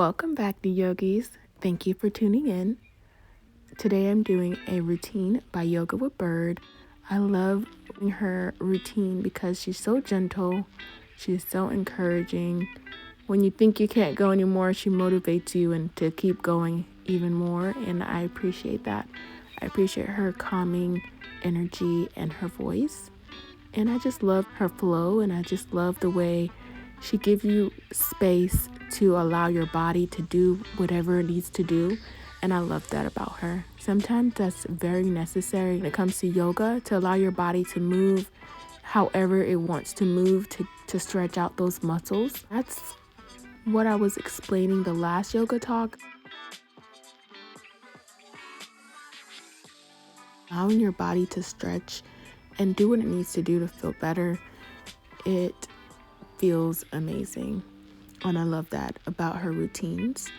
Welcome back, NuYogis. Thank you for tuning in. Today I'm doing a routine by Yoga with Bird. I love her routine because she's so gentle. She's so encouraging. When you think you can't go anymore, she motivates you and to keep going even more, and I appreciate that. I appreciate her calming energy and her voice. And I just love her flow, and I just love the way she gives you space to allow your body to do whatever it needs to do. And I love that about her. Sometimes that's very necessary when it comes to yoga, to allow your body to move however it wants to move to stretch out those muscles. That's what I was explaining the last yoga talk. Allowing your body to stretch and do what it needs to do to feel better. It feels amazing. And I love that about her routines.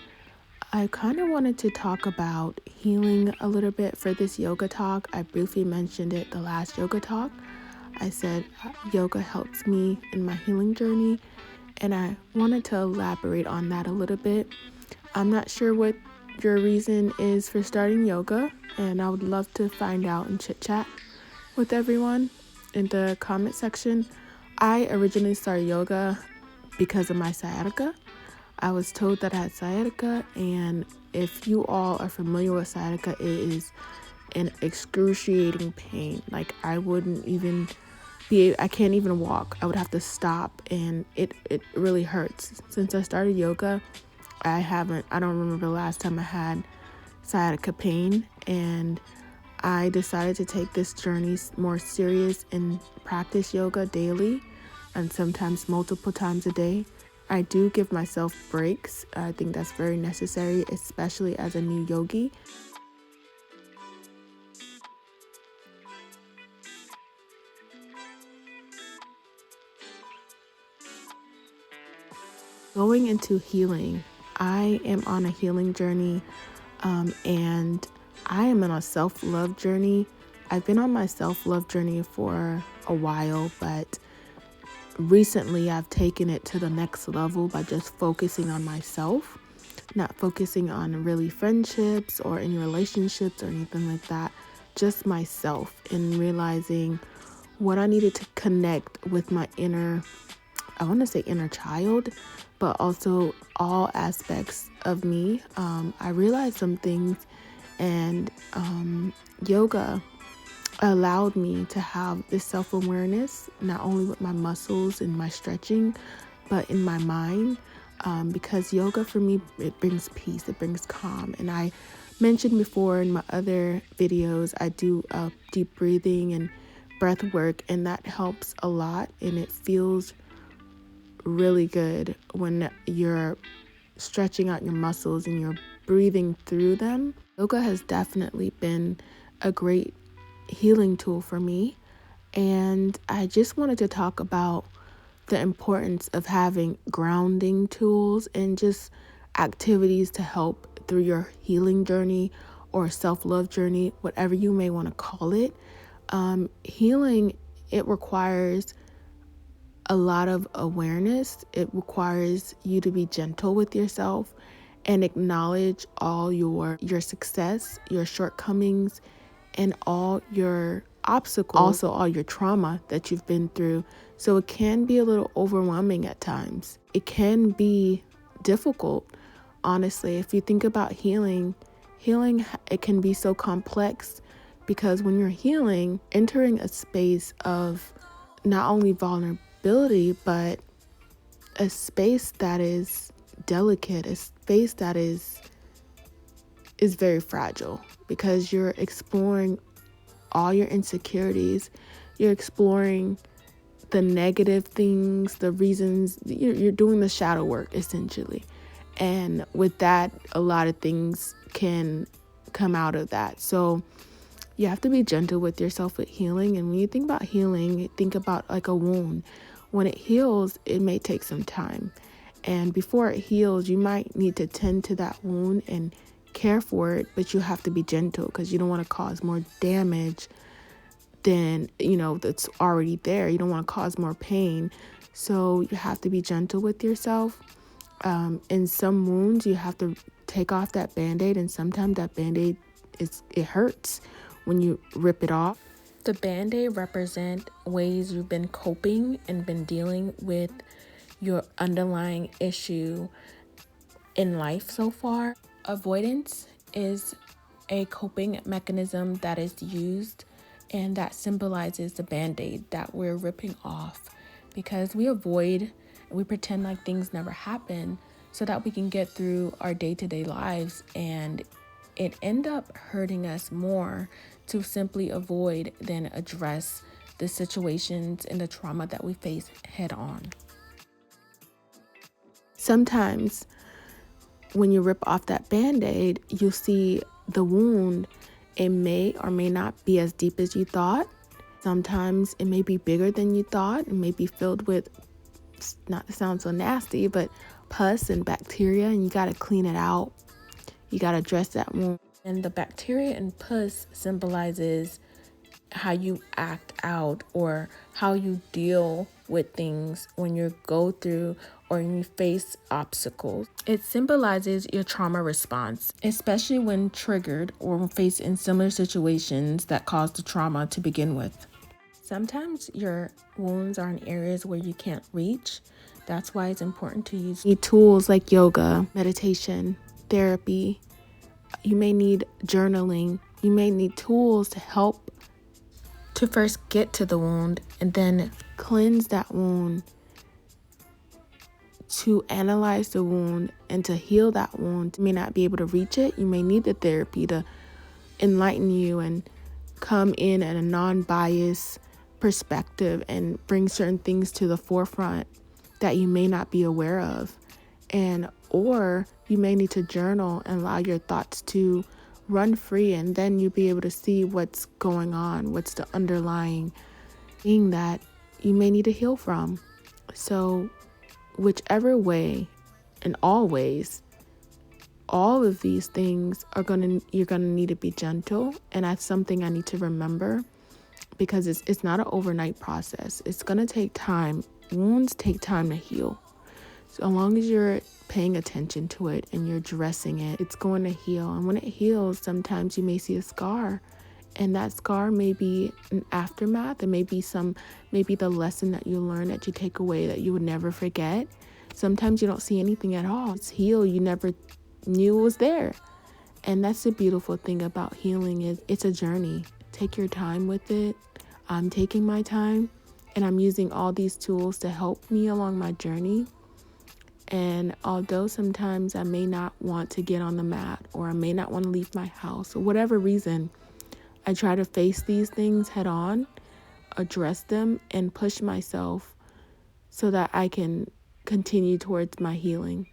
I kind of wanted to talk about healing a little bit for this yoga talk. I briefly mentioned it the last yoga talk. I said yoga helps me in my healing journey, and I wanted to elaborate on that a little bit. I'm not sure what your reason is for starting yoga, and I would love to find out and chit chat with everyone in the comment section. I originally started yoga because of my sciatica. I was told that I had sciatica, and if you all are familiar with sciatica, it is an excruciating pain. Like I can't even walk. I would have to stop, and it really hurts. Since I started yoga, I don't remember the last time I had sciatica pain, and I decided to take this journey more serious and practice yoga daily and sometimes multiple times a day. I do give myself breaks. I think that's very necessary, especially as a NuYogii. Going into healing, I am on a healing journey, and I am on a self-love journey. I've been on my self-love journey for a while, but recently I've taken it to the next level by just focusing on myself, not focusing on really friendships or any relationships or anything like that, just myself, and realizing what I needed to connect with my inner child, but also all aspects of me. I realized some things, and yoga allowed me to have this self-awareness, not only with my muscles and my stretching, but in my mind, because yoga for me, it brings peace, it brings calm. And I mentioned before in my other videos, I do deep breathing and breath work, and that helps a lot, and it feels really good when you're stretching out your muscles and you're breathing through them. Yoga has definitely been a great healing tool for me, and I just wanted to talk about the importance of having grounding tools and just activities to help through your healing journey or self-love journey, whatever you may want to call it. Healing, it requires a lot of awareness. It requires you to be gentle with yourself and acknowledge all your success, your shortcomings, and all your obstacles, also all your trauma that you've been through. So it can be a little overwhelming at times. It can be difficult, honestly. If you think about healing, it can be so complex, because when you're healing, entering a space of not only vulnerability, but a space that is delicate, a space that is very fragile, because you're exploring all your insecurities. You're exploring the negative things, the reasons. You're doing the shadow work, essentially. And with that, a lot of things can come out of that. So you have to be gentle with yourself with healing. And when you think about healing, you think about like a wound. When it heals, it may take some time. And before it heals, you might need to tend to that wound and care for it, but you have to be gentle, because you don't want to cause more damage than that's already there. You don't want to cause more pain, so you have to be gentle with yourself. In some wounds, you have to take off that Band-Aid, and sometimes that Band-Aid, it hurts when you rip it off. The Band-Aid represent ways you've been coping and been dealing with your underlying issue in life so far. Avoidance is a coping mechanism that is used and that symbolizes the Band-Aid that we're ripping off, because we avoid and we pretend like things never happen so that we can get through our day-to-day lives, and it end up hurting us more to simply avoid than address the situations and the trauma that we face head on. Sometimes when you rip off that Band-Aid, you'll see the wound. It may or may not be as deep as you thought. Sometimes it may be bigger than you thought. It may be filled with, not to sound so nasty, but pus and bacteria, and you got to clean it out. You got to address that wound. And the bacteria and pus symbolizes how you act out or how you deal with things when you go through or when you face obstacles. It symbolizes your trauma response, especially when triggered or faced in similar situations that caused the trauma to begin with. Sometimes your wounds are in areas where you can't reach. That's why it's important to use tools like yoga, meditation, therapy. You may need journaling. You may need tools to help to first get to the wound and then cleanse that wound, to analyze the wound and to heal that wound. You may not be able to reach it. You may need the therapy to enlighten you and come in at a non-biased perspective and bring certain things to the forefront that you may not be aware of. Or you may need to journal and allow your thoughts to run free, and then you'll be able to see what's going on, what's the underlying thing that you may need to heal from. So whichever way and always, all of these things you're gonna need to be gentle, and that's something I need to remember, because it's not an overnight process. It's gonna take time. Wounds take time to heal. So long as you're paying attention to it and you're addressing it, it's going to heal. And when it heals, sometimes you may see a scar, and that scar may be an aftermath. It may be the lesson that you learn that you take away that you would never forget. Sometimes you don't see anything at all. It's healed. You never knew it was there. And that's the beautiful thing about healing, is it's a journey. Take your time with it. I'm taking my time, and I'm using all these tools to help me along my journey. And although sometimes I may not want to get on the mat, or I may not want to leave my house, or whatever reason, I try to face these things head on, address them, and push myself so that I can continue towards my healing.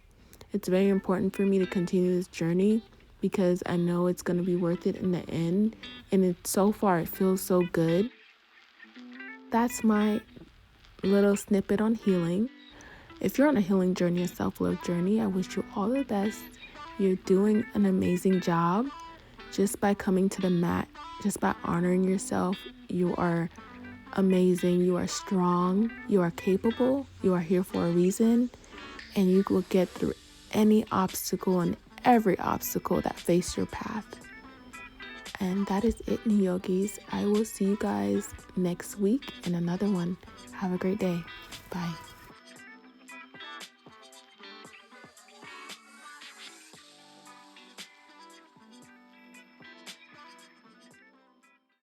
It's very important for me to continue this journey, because I know it's going to be worth it in the end. And so far, it feels so good. That's my little snippet on healing. If you're on a healing journey, a self-love journey, I wish you all the best. You're doing an amazing job. Just by coming to the mat, just by honoring yourself, you are amazing. You are strong. You are capable. You are here for a reason. And you will get through any obstacle and every obstacle that face your path. And that is it, NuYogis. I will see you guys next week in another one. Have a great day. Bye.